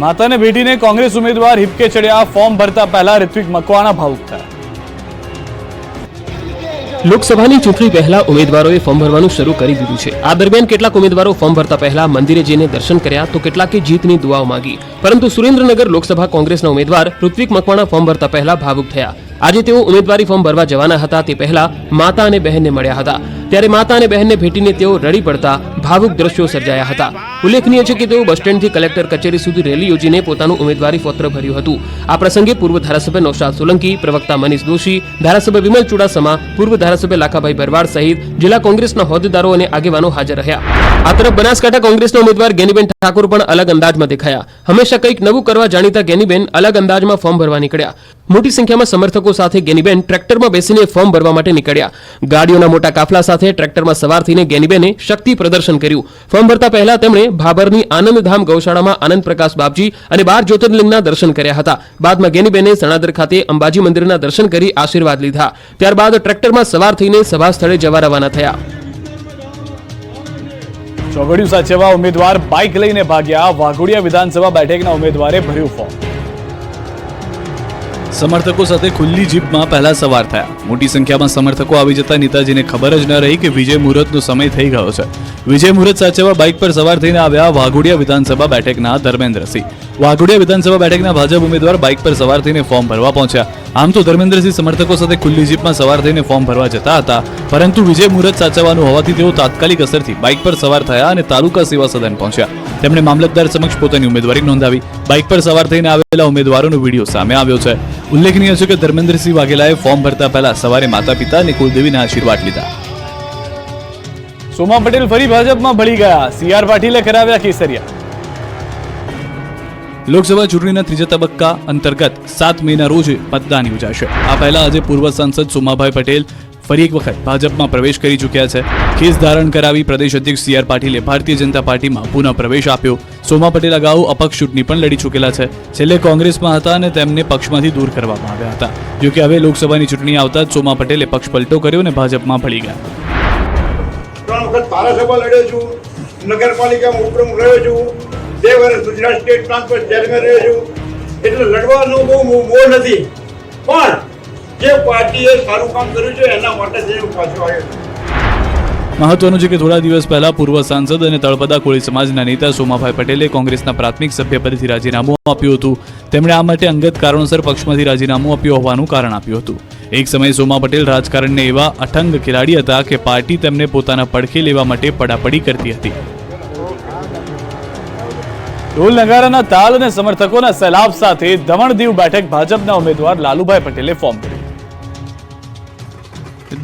માતાને ભેટીને કોંગ્રેસ ઉમેદવાર હિપકે ચડ્યા, ફોર્મ ભરતા પહેલા ઋત્વિક મકવાણા ભાવુક થયા। લોકસભાની ચૂંટણી પહેલા ઉમેદવારોએ ફોર્મ ભરવાનું શરૂ કરી દીધું છે। આ દરમિયાન કેટલાક ઉમેદવારો ફોર્મ ભરતા પહેલા મંદિરે જઈને દર્શન કર્યા તો કેટલાકે જીતની દુઆઓ માંગી, પરંતુ સુરેન્દ્રનગર લોકસભા કોંગ્રેસના ઉમેદવાર ઋત્વિક મકવાણા ફોર્મ ભરતા પહેલા ભાવુક થયા। આજે તેઓ ઉમેદવારી ફોર્મ ભરવા જવાના હતા તે પહેલા માતા અને બહેનને મળ્યા હતા, ત્યારે માતા અને બહેનને ભેટીને તેઓ રડી પડતા ભાવુક દ્રશ્યો સર્જાયા હતા। ઉલ્લેખનીય છે કે તેઓ બસ સ્ટેન્ડથી કલેક્ટર કચેરી સુધી રેલી યોજીને પોતાનું ઉમેદવારી પત્ર ભર્યું હતું। આ પ્રસંગે પૂર્વ ધારાસભ્ય નૌશાદ સોલંકી, પ્રવક્તા મનીષ દોશી, ધારાસભ્ય વિમલ ચુડાસમા, પૂર્વ ધારાસભ્ય લાખાભાઈ ભરવાડ સહિત જિલ્લા કોંગ્રેસના હોદ્દેદારો અને આગેવાનો હાજર રહ્યા। આ તરફ બનાસકાંઠા કોંગ્રેસના ઉમેદવાર ગેનીબેન ઠાકોર પણ અલગ અંદાજમાં દેખાયા। હંમેશા કંઈક નવું કરવા જાણીતા ગેનીબેન અલગ અંદાજમાં ફોર્મ ભરવા નીકળ્યા। મોટી સંખ્યામાં સમર્થકો સાથે ગેનીબેન ટ્રેક્ટરમાં બેસીને ફોર્મ ભરવા માટે નીકળ્યા। ગાડીઓના મોટા કાફલા સાથે ટ્રેક્ટરમાં સવાર થઈને ગેનીબેને શક્તિ પ્રદર્શન કર્યું। ફોર્મ ભરતા પહેલા તેમણે ભાભરની આનંદધામ ગૌશાળામાં આનંદ પ્રકાશ બાપજી અને 12 જ્યોતિર્લિંગના દર્શન કર્યા હતા। બાદમાં ગેનીબેને સણાદર ખાતે અંબાજી મંદિરના દર્શન કરી આશીર્વાદ લીધા। ત્યારબાદ ટ્રેક્ટરમાં સવાર થઈને સભા સ્થળે જવા રવાના થયા। ચોગડિયું સાચવવા ઉમેદવાર બાઇક લઈને ભાગ્યા, વાઘોડિયા વિધાનસભા બેઠકના ઉમેદવારે ભર્યું ફોર્મ। સમર્થકો સાથે ખુલ્લી જીપમાં પહેલા સવાર થયા। મોટી સંખ્યામાં સમર્થકો આવી જતા નેતાજીને ખબર જ ન રહી કે વિજય મુહૂર્તનો સમય થઈ ગયો છે। વિજય મુહૂર્ત સાચવવા બાઇક પર સવાર થઈને આવ્યા વાઘોડિયા વિધાનસભા બેઠકના ધર્મેન્દ્રસિંહ। વાઘોડિયા વિધાનસભા બેઠકના ભાજપ ઉમેદવાર બાઇક પર સવાર થઈને ફોર્મ ભરવા પહોંચ્યા। આમ તો ધર્મેન્દ્રસિંહ સમર્થકો સાથે ખુલ્લી જીપમાં સવાર થઈને ફોર્મ ભરવા જતા હતા, પરંતુ વિજય મુહૂર્ત સાચવવાનું હોવાથી તેઓ તાત્કાલિક અસરથી બાઇક પર સવાર થયા અને તાલુકા સેવા સદન પહોંચ્યા। તેમણે મામલતદાર સમક્ષ પોતાની ઉમેદવારી નોંધાવી। બાઇક પર સવાર થઈને આવેલા ઉમેદવારોનો વિડીયો સામે આવ્યો છે। ઉલ્લેખનીય છે કે ધર્મેન્દ્રસિંહ વાઘેલાએ ફોર્મ ભરતા પહેલા સવારે માતા પિતા અને કુલદેવીના આશીર્વાદ લીધા। સોમા પટેલ ફરી ભાજપમાં ભળી ગયા, સીઆર પાટીલે કરાવ્યા કેસરિયા। લોકસભા ચૂંટણીના ત્રીજા તબક્કા અંતર્ગત 7 મેના રોજ મતદાન યોજાશે। આ પહેલા આજે પૂર્વ સાંસદ સોમાભાઈ પટેલ ફરી એક વખત ભાજપમાં પ્રવેશ કરી ચૂક્યા છે। કેસ ધારણ કરાવી પ્રદેશ અધ્યક્ષ સીઆર પાટીલે ભારતીય જનતા પાર્ટીમાં પુનઃ પ્રવેશ આપ્યો। સોમા પટેલ અગાઉ અપક્ષ ચૂંટણી પણ લડી ચૂકેલા છે। છેલ્લે કોંગ્રેસમાં હતા અને તેમને પક્ષમાંથી દૂર કરવામાં આવ્યા હતા। જો કે હવે લોકસભાની ચૂંટણી આવતા જ સોમા પટેલે પક્ષ પલટો કર્યો અને ભાજપમાં ભળી ગયા। 3 વખત ધારાસભા લડ્યો છું, નગરપાલિકામાં ઉપપ્રમુખ રહ્યો છું, 2 વર્ષ ગુજરાત સ્ટેટ ટ્રાન્સફર ચેરમેન રહ્યો છું, એટલે લડવાનો બહુ મોહ નથી, પણ જે પાર્ટીએ સારું કામ કર્યું છે એના માટે જ હું પાછો આવ્યો છું। મહત્વનું છે કે થોડા દિવસ પહેલા પૂર્વ સાંસદ અને તળપદા કોળી સમાજના નેતા સોમાભાઈ પટેલે કોંગ્રેસના પ્રાથમિક સભ્યપદેથી રાજીનામું આપ્યું હતું। તેમણે આ માટે અંગત કારણોસર પક્ષમાંથી રાજીનામું આપ્યું હોવાનું કારણ આપ્યું હતું। એક સમયે સોમા પટેલ રાજકારણને એવા અઠંગ ખેલાડી હતા કે પાર્ટી તેમને પોતાના પડખે લેવા માટે પડાપડી કરતી હતી। ઢોલ નગારાના તાલ અને સમર્થકોના સૈલાબ સાથે દમણ દીવ બેઠક ભાજપના ઉમેદવાર લાલુભાઈ પટેલે ફોર્મ ભર્યું।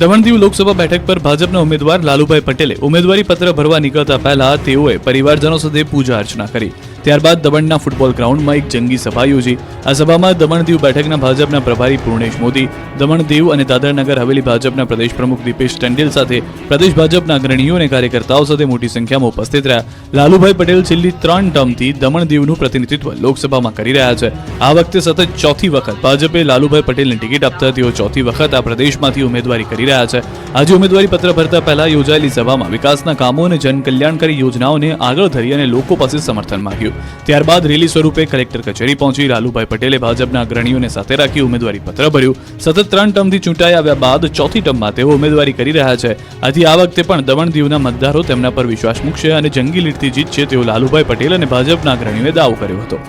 દમણ દીવ લોકસભા બેઠક પર ભાજપના ઉમેદવાર લાલુભાઈ પટેલે ઉમેદવારી પત્ર ભરવા નીકળતા પહેલા તેઓએ પરિવારજનો સાથે પૂજા અર્ચના કરી। ત્યારબાદ દમણના ફૂટબોલ ગ્રાઉન્ડમાં એક જંગી સભા યોજી। આ સભામાં દમણ દીવ બેઠકના ભાજપના પ્રભારી પૂર્ણેશ મોદી, દમણ દીવ અને દાદરનગર હવેલી ભાજપના પ્રદેશ પ્રમુખ દીપેશ ટંડેલ સાથે પ્રદેશ ભાજપના અગ્રણીઓ અને કાર્યકર્તાઓ સાથે મોટી સંખ્યામાં ઉપસ્થિત રહ્યા। લાલુભાઈ પટેલ છેલ્લી 3 ટર્મથી દમણ દીવનું પ્રતિનિધિત્વ લોકસભામાં કરી રહ્યા છે। આ વખતે સતત 4થી વખત ભાજપે લાલુભાઈ પટેલને ટિકિટ આપતા તેઓ 4થી વખત આ પ્રદેશમાંથી ઉમેદવારી કરી રહ્યા છે। આજે ઉમેદવારી પત્ર ભરતા પહેલા યોજાયેલી સભામાં વિકાસના કામો અને જનકલ્યાણકારી યોજનાઓને આગળ ધરી અને લોકો પાસે સમર્થન માંગ્યું। ત્યારબાદ રેલી સ્વરૂપે કલેક્ટર કચેરી પહોંચી લાલુભાઈ પટેલે ભાજપના અગ્રણીઓને સાથે રાખી ઉમેદવારી પત્ર ભર્યું। સતત 3 ટર્મથી ચૂંટાઈ આવ્યા બાદ 4થી ટર્મમાં તેઓ ઉમેદવારી કરી રહ્યા છે। આથી આ વખતે પણ દમણ દીવના મતદારો તેમના પર વિશ્વાસ મૂકશે અને જંગી લીડથી જીતશે તેવો લાલુભાઈ પટેલ અને ભાજપના અગ્રણીઓએ દાવો કર્યો હતો।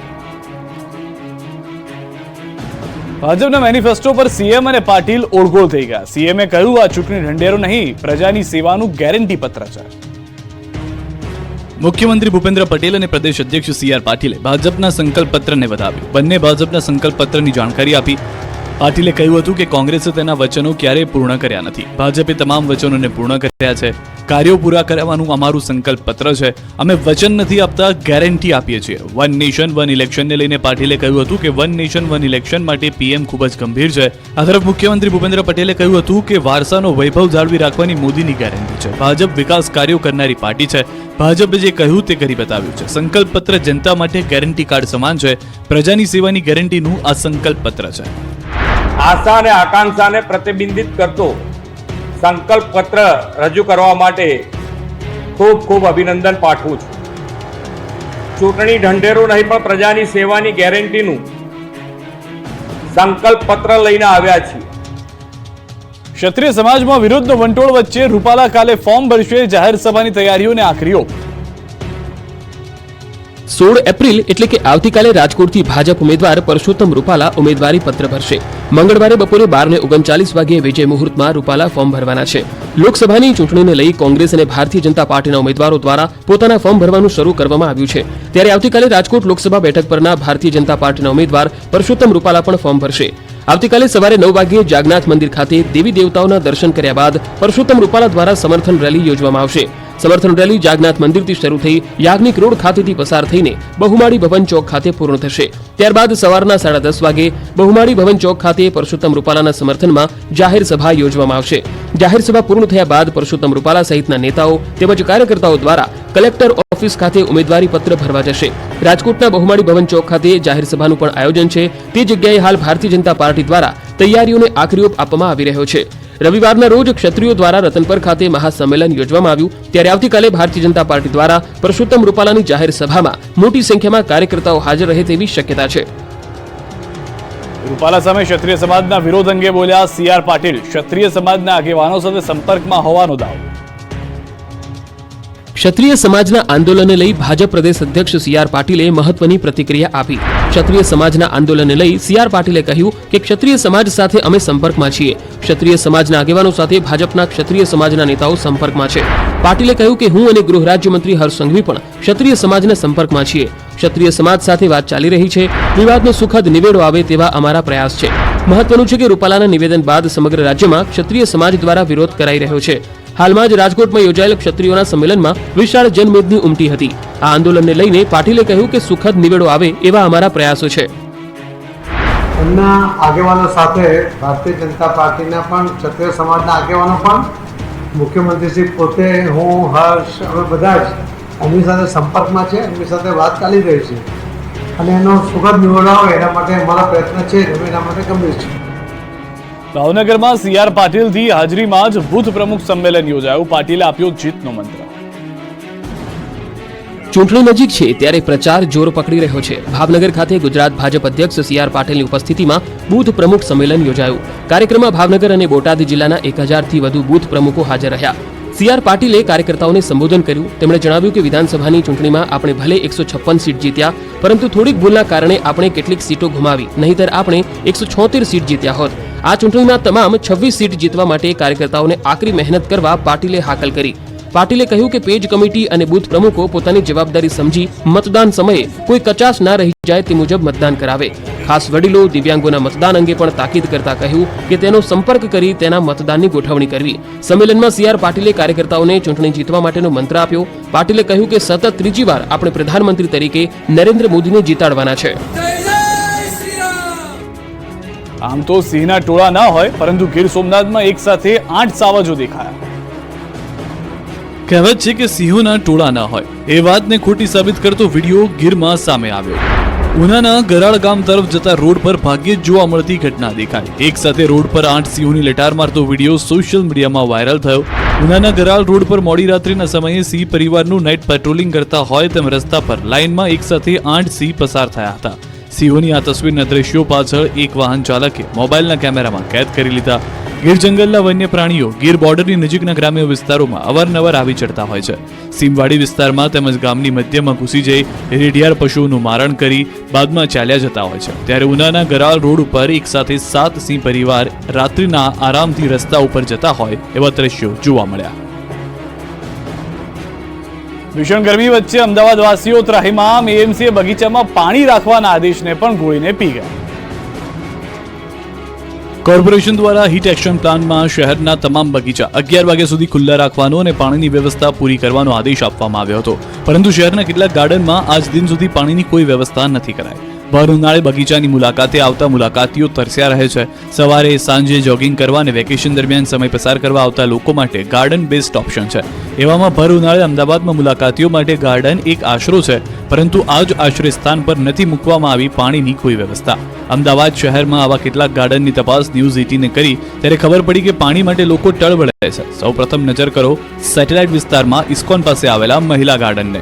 ભાજપના મેનિફેસ્ટો પર સીએમ અને પાટીલ ઓળગોળ થઈ ગયા। સીએમએ કહ્યું આ ચૂંટણી ઢંઢેરો નહીં, પ્રજાની સેવાનું ગેરંટી પત્ર છે। મુખ્યમંત્રી ભૂપેન્દ્ર પટેલ અને પ્રદેશ અધ્યક્ષ સીઆર પાટીલે ભાજપના સંકલ્પ પત્રને વધાવ્યું। બંને ભાજપના સંકલ્પ પત્રની જાણકારી આપી। પાટીલે કહ્યું હતું કે કોંગ્રેસે તેના વચનો ક્યારેય પૂર્ણ કર્યા નથી, ભાજપે તમામ વચનોને પૂર્ણ કર્યા છે। કાર્યો પૂરા કરવાનું અમારું સંકલ્પ પત્ર છે। અમે વચન નથી આપતા, ગેરંટી આપીએ છીએ। 1 નેશન 1 ઇલેક્શનને લઈને પાટીલે કહ્યું હતું કે 1 નેશન 1 ઇલેક્શન માટે પીએમ ખૂબ જ ગંભીર છે। આ તરફ મુખ્યમંત્રી ભૂપેન્દ્ર પટેલે કહ્યું હતું કે વારસાનો વૈભવ જાળવી રાખવાની મોદીની ગેરંટી છે। ભાજપ વિકાસ કાર્યો કરનારી પાર્ટી છે। ભાજપે જે કહ્યું તે કરી બતાવ્યું છે। સંકલ્પ પત્ર જનતા માટે ગેરંટી કાર્ડ સમાન છે। પ્રજાની સેવાની ગેરંટીનું આ સંકલ્પ પત્ર છે। આશા અને આકાંક્ષાને પ્રતિબિંબિત કરતો સંકલ્પ પત્ર રજૂ કરવા માટે ખૂબ ખૂબ અભિનંદન પાઠવું છું। ચૂંટણી ઢંઢેરો નહીં પણ પ્રજાની સેવાની ગેરંટીનું સંકલ્પ પત્ર લઈને આવ્યા છીએ. ક્ષત્રિય સમાજમાં વિરોધનો વંટોળ વચ્ચે રૂપાલા કાલે ફોર્મ ભરશે. જાહેર સભાની તૈયારીઓને આખરી ઓપ. 16 એપ્રિલ એટલે કે આવતીકાલે રાજકોટથી ભાજપ ઉમેદવાર પરસોત્તમ રૂપાલા ઉમેદવારી પત્ર ભરશે. મંગળવારે બપોરે 12:39 વાગ્યે વિજય મુહૂર્તમાં રૂપાલા ફોર્મ ભરવાના છે. લોકસભાની ચૂંટણીને લઈ કોંગ્રેસ અને ભારતીય જનતા પાર્ટીના ઉમેદવારો દ્વારા પોતાના ફોર્મ ભરવાનું શરૂ કરવામાં આવ્યું છે. ત્યારે આવતીકાલે રાજકોટ લોકસભા બેઠક પરના ભારતીય જનતા પાર્ટીના ઉમેદવાર પરસોત્તમ રૂપાલા પણ ફોર્મ ભરશે. આવતીકાલે સવારે 9 વાગ્યે જાગનાથ મંદિર ખાતે દેવી દેવતાઓના દર્શન કર્યા બાદ પરસોત્તમ રૂપાલા દ્વારા સમર્થન રેલી યોજવામાં આવશે. સમર્થન રેલી જાગનાથ મંદિરથી શરૂ થઈ યાજ્ઞિક રોડ ખાતેથી પસાર થઈને બહુમાળી ભવન ચોક ખાતે પૂર્ણ થશે. ત્યારબાદ સવારના 10:30 વાગે બહુમાળી ભવન ચોક ખાતે પરસોત્તમ રૂપાલાના સમર્થનમાં જાહેર સભા યોજવામાં આવશે. જાહેર સભા પૂર્ણ થયા બાદ પરસોત્તમ રૂપાલા સહિતના નેતાઓ તેમજ કાર્યકર્તાઓ દ્વારા કલેક્ટર ઓફિસ ખાતે ઉમેદવારી પત્ર ભરવા જશે. રાજકોટના બહુમાળી ભવન ચોક ખાતે જાહેર સભાનું પણ આયોજન છે. તે જગ્યાએ હાલ ભારતીય જનતા પાર્ટી દ્વારા તૈયારીઓને આખરી ઓપ આપવામાં આવી રહ્યો છે. રવિવારના રોજ ક્ષત્રિયો દ્વારા રતનપર ખાતે મહાસંમેલન યોજવામાં આવ્યું. ત્યારે આવતીકાલે ભારતીય જનતા પાર્ટી દ્વારા પરસોત્તમ રૂપાલાની જાહેર સભામાં મોટી સંખ્યામાં કાર્યકર્તાઓ હાજર રહે તેવી શક્યતા છે. રૂપાલા સામે ક્ષત્રિય સમાજના વિરોધ અંગે બોલ્યા CR પાટીલ. ક્ષત્રિય સમાજના આગેવાનો સાથે સંપર્કમાં હોવાનો દાવો. ક્ષત્રિય સમાજના આંદોલનને લઈ ભાજપ પ્રદેશ અધ્યક્ષ CR પાટીલે મહત્વની પ્રતિક્રિયા આપી. ક્ષત્રિય સમાજના આંદોલનને લઈ CR પાટીલે કહ્યું કે ક્ષત્રિય સમાજ સાથે અમે સંપર્કમાં છીએ. ક્ષત્રિય સમાજના આગેવાનો સાથે ભાજપના ક્ષત્રિય સમાજના નેતાઓ સંપર્કમાં છે. પાટીલે કહ્યું કે હું અને ગૃહ રાજ્યમંત્રી હર્ષ સંઘવી પણ ક્ષત્રિય સમાજના સંપર્કમાં છીએ. ક્ષત્રિય સમાજ સાથે વાત ચાલી રહી છે. વિવાદનો સુખદ નિવેડો આવે તેવા અમારા પ્રયાસ છે. મહત્વનું છે કે રૂપાલાના નિવેદન બાદ સમગ્ર રાજ્યમાં ક્ષત્રિય સમાજ દ્વારા વિરોધ કરાઈ રહ્યો છે. હાલમાં જ રાજકોટમાં યોજાયેલ ક્ષત્રિયોના સંમેલનમાં વિશાળ જનમેદની ઉમટી હતી. આ આંદોલનને લઈને પાટીલે કહ્યું કે સુખદ નિવેડો આવે એવા અમારા પ્રયાસો છે. એમના આગેવાનો સાથે ભારતીય જનતા પાર્ટીના પણ ક્ષત્રિય સમાજના આગેવાનો પણ મુખ્યમંત્રીશ્રી પોતે હું હર્ષ અમે બધા જ એમની સાથે સંપર્કમાં છે. એમની સાથે વાત ચાલી રહી છે અને એનો સુખદ નિવેડો આવે એના માટે અમારા પ્રયત્ન છે. અમે એના માટે ગંભીર છીએ. ભાવનગરમાં CR પાટીલથી હાજરીમાં જ બુથ પ્રમુખ સંમેલન યોજાયું. પાટીલે આપ્યો જીતનો મંત્ર. ચૂંટણી નજીક છે ત્યારે પ્રચાર જોર પકડી રહ્યો છે. ભાવનગર ખાતે ગુજરાત ભાજપ અધ્યક્ષ CR પાટીલની ઉપસ્થિતિમાં બુથ પ્રમુખ સંમેલન યોજાયું. કાર્યક્રમમાં ભાવનગર અને બોટાદ જિલ્લાના 1000થી વધુ બુથ પ્રમુખો હાજર રહ્યા. CR પાટીલે કાર્યકર્તાઓને સંબોધન કર્યું. તેમણે જણાવ્યું કે વિધાનસભાની ચૂંટણીમાં આપણે ભલે 156 સીટ જીત્યા, પરંતુ થોડીક ભૂલના કારણે આપણે કેટલીક સીટો ગુમાવી, નહીંતર આપણે 176 સીટ જીત્યા હોત. આ ચૂંટણીમાં તમામ 26 સીટ જીતવા માટે કાર્યકર્તાઓને આકરી મહેનત કરવા પાટીલે હાકલ કરી. પાટીલે કહ્યું કે પેજ કમિટી અને બૂથ પ્રમુખો પોતાની જવાબદારી સમજી મતદાન સમયે કોઈ કચાશ ના રહી જાય તે મુજબ મતદાન કરાવે. ખાસ વડીલો દિવ્યાંગોના મતદાન અંગે પણ તાકીદ કરતા કહ્યું કે તેનો સંપર્ક કરી તેના મતદાનની ગોઠવણી કરવી. સંમેલનમાં CR પાટીલે કાર્યકર્તાઓને ચૂંટણી જીતવા માટેનો મંત્ર આપ્યો. પાટીલે કહ્યું કે સતત ત્રીજી વાર આપણે પ્રધાનમંત્રી તરીકે નરેન્દ્ર મોદીને જીતાડવાના છે. આમ તો સિંહના ટોળા ન હોય, પરંતુ ગીર સોમનાથમાં એક સાથે 8 સાવજો દેખાયા. કહેવત છે કે સિંહોના ટોળા ન હોય, એ વાતને ખોટી સાબિત કરતો વિડીયો ગીરમાં સામે આવ્યો. ઉનાના ગરાળ ગામ તરફ જતા રોડ પર ભાગ્યે જ જોવા મળતી ઘટના દેખાઈ. એક સાથે રોડ પર 8 સિંહોની લટાર મારતો વિડીયો સોશિયલ મીડિયામાં વાયરલ થયો. ઉનાના ગરાળ રોડ પર મોડી રાત્રિના સમયે સિંહ પરિવારનું નાઇટ પેટ્રોલિંગ કરતા હોય તેમ રસ્તા પર લાઇનમાં એક સાથે 8 સિંહ પસાર થયા હતા. સિંહોની આ તસવીરના દ્રશ્યો પાછળ એક વાહન ચાલકે મોબાઈલના કેમેરામાં કેદ કરી લીધા. ગીર જંગલના વન્ય પ્રાણીઓ ગીર બોર્ડરની નજીકના ગ્રામ્ય વિસ્તારોમાં અવારનવાર આવી ચડતા હોય છે. સીમવાડી વિસ્તારમાં તેમજ ગામની મધ્યમાં ઘૂસી જઈ રેડિયાર પશુઓનું મારણ કરી બાદમાં ચાલ્યા જતા હોય છે. ત્યારે ઉનાના ગરાળ રોડ ઉપર એક સાથે 7 સિંહ પરિવાર રાત્રિના આરામથી રસ્તા ઉપર જતા હોય એવા દ્રશ્યો જોવા મળ્યા. ભીષણ ગરમી વચ્ચે અમદાવાદ વાસીઓ ત્રાહિમામ. એએમસીએ બગીચામાં પાણી રાખવાના આદેશને પણ ગોળીને પી ગયા. કોર્પોરેશન દ્વારા હીટ એક્શન પ્લાનમાં શહેરના તમામ બગીચા 11 વાગ્યા સુધી ખુલ્લા રાખવાનો અને પાણીની વ્યવસ્થા પૂરી કરવાનો આદેશ આપવામાં આવ્યો હતો, પરંતુ શહેરના કેટલાક ગાર્ડનમાં આજ દિન સુધી પાણીની કોઈ વ્યવસ્થા નથી કરાઈ. ભર ઉનાળે બગીચાની મુલાકાતે આવતા મુલાકાતીઓ તરસ્યા રહે છે. સવારે સાંજે જોગિંગ કરવા અને વેકેશન દરમિયાન સમય પસાર કરવા આવતા લોકો માટે ગાર્ડન બેસ્ટ ઓપ્શન છે. એવામાં ભર ઉનાળે અમદાવાદમાં મુલાકાતીઓ માટે ગાર્ડન એક આશરો છે, પરંતુ આ જ આશ્રય સ્થાન પર નથી મૂકવામાં આવી પાણીની કોઈ વ્યવસ્થા. અમદાવાદ શહેરમાં આવા કેટલાક ગાર્ડનની તપાસ ન્યૂઝ 18 કરી ત્યારે ખબર પડી કે પાણી માટે લોકો ટળવળે છે. સૌપ્રથમ નજર કરો સેટેલાઇટ વિસ્તારમાં ઇસ્કોન પાસે આવેલા મહિલા ગાર્ડનને,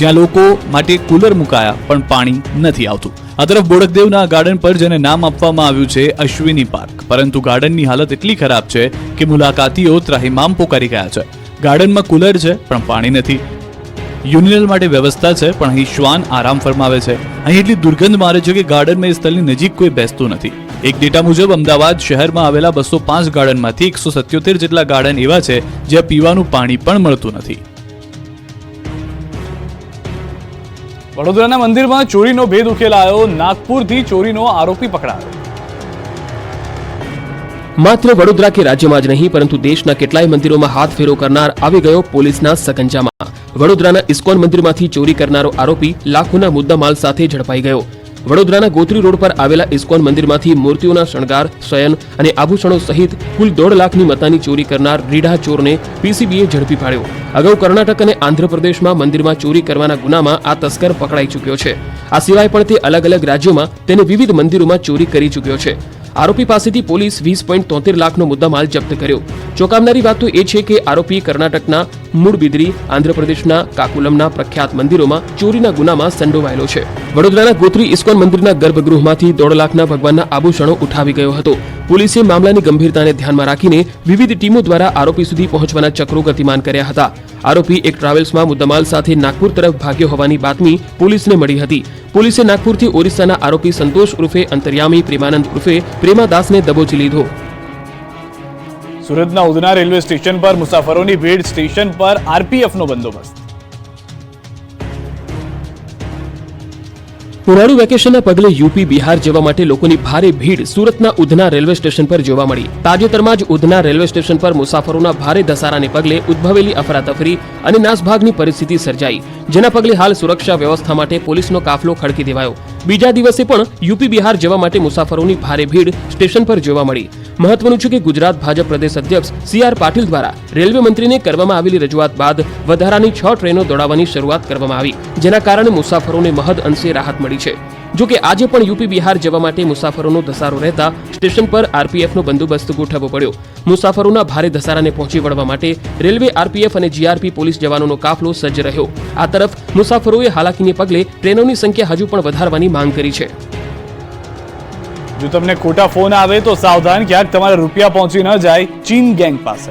જ્યાં લોકો માટે કુલર મુકાયા પણ પાણી નથી આવતું. આ તરફ બોડકદેવના ગાર્ડન પર જેને નામ આપવામાં આવ્યું છે અશ્વિની પાર્ક, પરંતુ ગાર્ડનની હાલત એટલી ખરાબ છે કે મુલાકાતીઓ ત્રાહિમામ પોકારી ગયા છે. ગાર્ડનમાં કુલર છે પણ પાણી નથી. યુરિનલ માટે વ્યવસ્થા છે પણ અહીં શ્વાન આરામ ફરમાવે છે. અહીં એટલી દુર્ગંધ મારે છે કે ગાર્ડનમાં સ્થળની નજીક કોઈ બેસતું નથી. એક ડેટા મુજબ અમદાવાદ શહેરમાં આવેલા 205 ગાર્ડનમાંથી 177 જેટલા ગાર્ડન એવા છે જ્યાં પીવાનું પાણી પણ મળતું નથી. વડોદરાના મંદિરમાં ચોરીનો ભેદ ઉકેલાયો, નાગપુરથી ચોરીનો આરોપી પકડાયો. માત્ર વડોદરા કે રાજ્યમાં જ નહીં પરંતુ દેશના કેટલાય મંદિરોમાં હાથ ફેરો કરનાર આવી ગયો પોલીસના સકંજામાં. વડોદરાના ઇસ્કોન મંદિરમાંથી ચોરી કરનારો આરોપી લાખોના મુદ્દામાલ સાથે ઝડપાઈ ગયો. વડોદરાના ગોત્રી રોડ પર આવેલા ઇસ્કોન મંદિરમાંથી મૂર્તિઓના શણગાર, શયન અને આભૂષણો સહિત કુલ 1.5 લાખની મતાની ચોરી કરનાર રીઢા ચોરને પીસીબીએ ઝડપી પાડ્યો. અગાઉ કર્ણાટક અને આંધ્રપ્રદેશમાં મંદિરમાં ચોરી કરવાના ગુનામાં આ તસ્કર પકડાઈ ચૂક્યો છે. આ સિવાય પણ તે અલગ અલગ રાજ્યોમાં તેને વિવિધ મંદિરોમાં ચોરી કરી ચૂક્યો છે. આરોપી પાસેથી પોલીસ 20.73 લાખનો મુદ્દામાલ જપ્ત કર્યો. ચોંકાવનારી વાત તો એ છે કે આરોપી કર્ણાટકના મૂળબિદરી, આંધ્રપ્રદેશના કાકુલમના પ્રખ્યાત મંદિરોમાં ચોરીના ગુનામાં સંડોવાયેલો છે. વડોદરાના ગોત્રી ઇસ્કોન મંદિરના ગર્ભગૃહમાંથી 1.5 લાખના ભગવાનના આભૂષણો ઉઠાવી ગયો હતો. પોલીસે મામલાની ગંભીરતાને ધ્યાનમાં રાખીને વિવિધ ટીમો દ્વારા આરોપી સુધી પહોંચવાના ચક્રો ગતિમાન કર્યા હતા. આરોપી એક ટ્રાવેલ્સમાં મુદ્દામાલ સાથે નાગપુર તરફ ભાગ્યો હોવાની બાતમી પોલીસને મળી હતી. પોલીસે નાગપુરથી ઓરિસ્સાના આરોપી સંતોષ ઉર્ફે અંતર્યામી પ્રેમાનંદ ઉર્ફે પ્રેમાદાસને દબોચી લીધો. સુરતના ઉધના રેલવે સ્ટેશન પર મુસાફરોની ભીડ, સ્ટેશન પર આરપીએફનો બંદોબસ્ત. ઉનાળુ વેકેશનના પગલે યુપી બિહાર જવા માટે લોકોની ભારે ભીડ સુરતના ઉધના રેલવે સ્ટેશન પર જોવા મળી. તાજેતરમાં જ ઉધના રેલવે સ્ટેશન પર મુસાફરોના ભારે ધસારાને પગલે ઉદ્ભવેલી અફરાતફરી અને નાસભાગની પરિસ્થિતિ સર્જાઈ, જેના પગલે હાલ સુરક્ષા વ્યવસ્થા માટે પોલીસનો કાફલો ખડકી દેવાયો. બીજા દિવસે પણ યુપી બિહાર જવા માટે મુસાફરોની ભારે ભીડ સ્ટેશન પર જોવા મળી. મહત્વનું છે કે ગુજરાત ભાજપ પ્રદેશ અધ્યક્ષ CR પાટીલ દ્વારા રેલવે મંત્રીને કરવામાં આવેલી રજૂઆત બાદ વધારાની 6 ટ્રેનો દોડાવવાની શરૂઆત કરવામાં આવી, જેના કારણે મુસાફરોને મહદ અંશે રાહત મળી છે. જો કે આજે પણ યુપી બિહાર જવા માટે મુસાફરોનો ધસારો રહેતા સ્ટેશન પર આરપીએફનો બંદોબસ્ત ગોઠવવો પડ્યો. મુસાફરોના ભારે ધસારાને પહોંચી વળવા માટે રેલવે, આરપીએફ અને જીઆરપી પોલીસ જવાનોનો કાફલો સજ્જ રહ્યો. આ તરફ મુસાફરોએ હાલાકીને પગલે ટ્રેનોની સંખ્યા હજુ પણ વધારવાની માંગ કરી છે. જો તમને ખોટા ફોન આવે તો સાવધાન, ક્યાંક તમારા રૂપિયા પહોંચી ન જાય ચીન ગેંગ પાસે.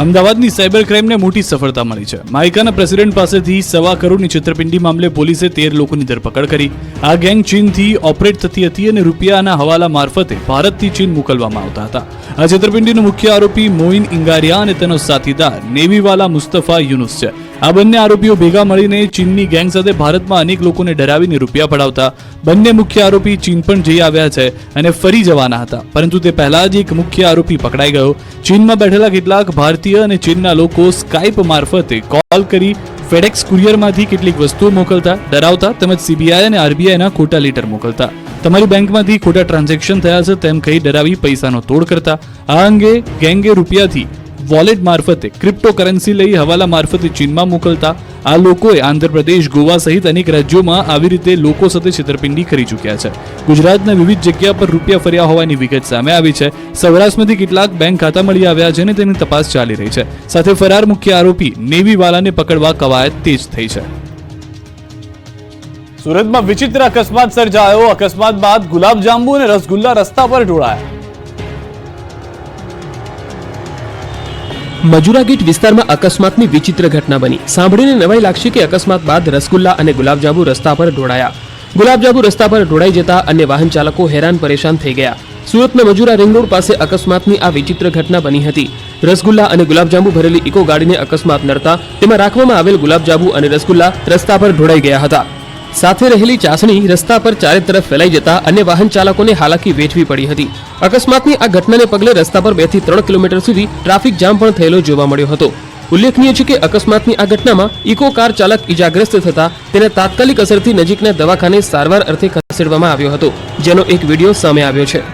અમદાવાદની સાયબર ક્રાઇમને મોટી સફળતા મળી છે. માઇકાના પ્રેસિડેન્ટ પાસેથી 1.25 કરોડની છેતરપિંડી મામલે પોલીસે 13 લોકોની ધરપકડ કરી. આ ગેંગ ચીનથી ઓપરેટ થતી હતી અને રૂપિયાના હવાલા મારફતે ભારતથી ચીન મોકલવામાં આવતા હતા. આ છેતરપિંડીનો મુખ્ય આરોપી મોઇન ઇંગારિયા અને તેનો સાથીદાર નેવીવાલા મુસ્તફા યુનુસ છે. આ બંને આરોપીઓ ભેગા મળીને ચીનની ગેંગ સાથે ભારતમાં અનેક લોકોને ડરાવીને રૂપિયા પડાવતા. બંને મુખ્ય આરોપી ચીન પણ જઈ આવ્યા છે અને ફરી જવાના હતા, પરંતુ તે પહેલા જ એક મુખ્ય આરોપી પકડાઈ ગયો. ચીનમાં બેઠેલા કેટલાક ભારતીય અને ચીનના લોકો સ્કાઇપ મારફતે કોલ કરી ફેડેક્સ કુરિયરમાંથી કેટલીક વસ્તુઓ મોકલતા, ડરાવતા તેમજ સીબીઆઈ અને આરબીઆઈના ખોટા લેટર મોકલતા. તમારી બેંકમાંથી ખોટા ટ્રાન્ઝેક્શન થયા છે તેમ કહી ડરાવી પૈસાનો તોડ કરતા. આ અંગે ગેંગે રૂપિયાથી વોલેટ મારફતે ક્રિપ્ટોકરન્સી લઈ હવાલા મારફતે ચીનમાં મોકલતા. આ લોકોએ આંધ્રપ્રદેશ, ગોવા સહિત અનેક રાજ્યોમાં આવી રીતે લોકો સાથે છેતરપિંડી કરી ચૂક્યા છે. ગુજરાતના વિવિધ જગ્યા પર રૂપિયા ફર્યા હોવાની વિગત સામે આવી છે. સૌરાષ્ટ્રમાંથી કેટલાક બેંક ખાતા મળી આવ્યા છે અને તેની તપાસ ચાલી રહી છે. સાથે ફરાર મુખ્ય આરોપી નેવીવાલાને પકડવા કવાયત તેજ થઈ છે. સુરતમાં વિચિત્ર અકસ્માત સર્જાયો. અકસ્માત બાદ ગુલાબજાંબુ અને રસગુલ્લા રસ્તા પર ઢોળાયા. મજુરા ગેટ વિસ્તારમાં અકસ્માતની વિચિત્ર ઘટના બની. સાંભળીને નવાઈ લાગશે કે અકસ્માત બાદ રસગુલ્લા અને ગુલાબજાંબુ રસ્તા પર ઢોળાયા. ગુલાબજાંબુ રસ્તા પર ઢોળાઈ જતા અન્ય વાહન ચાલકો હેરાન પરેશાન થઈ ગયા. સુરતના મજુરા રિંગ રોડ પાસે અકસ્માતની આ વિચિત્ર ઘટના બની હતી. રસગુલ્લા અને ગુલાબજાંબુ ભરેલી ઇકો ગાડીને અકસ્માત નડતા તેમાં રાખવામાં આવેલ ગુલાબજાંબુ અને રસગુલ્લા રસ્તા પર ઢોળાઈ ગયા હતા. સાથે રહેલી ચાસણી રસ્તા પર ચારે તરફ ફેલાઈ જતા અન્ય વાહન ચાલકોને હાલાકી વેઠવી પડી હતી. અકસ્માતની આ ઘટનાને પગલે રસ્તા પર 2 થી 3 કિલોમીટર સુધી ટ્રાફિક જામ પણ થયેલો જોવા મળ્યો હતો. ઉલ્લેખનીય છે કે અકસ્માતની આ ઘટનામાં ઇકો કાર ચાલક ઇજાગ્રસ્ત થતા તેને તાત્કાલિક અસરથી નજીકના દવાખાને સારવાર અર્થે ખસેડવામાં આવ્યો હતો, જેનો એક વિડીયો સામે આવ્યો છે.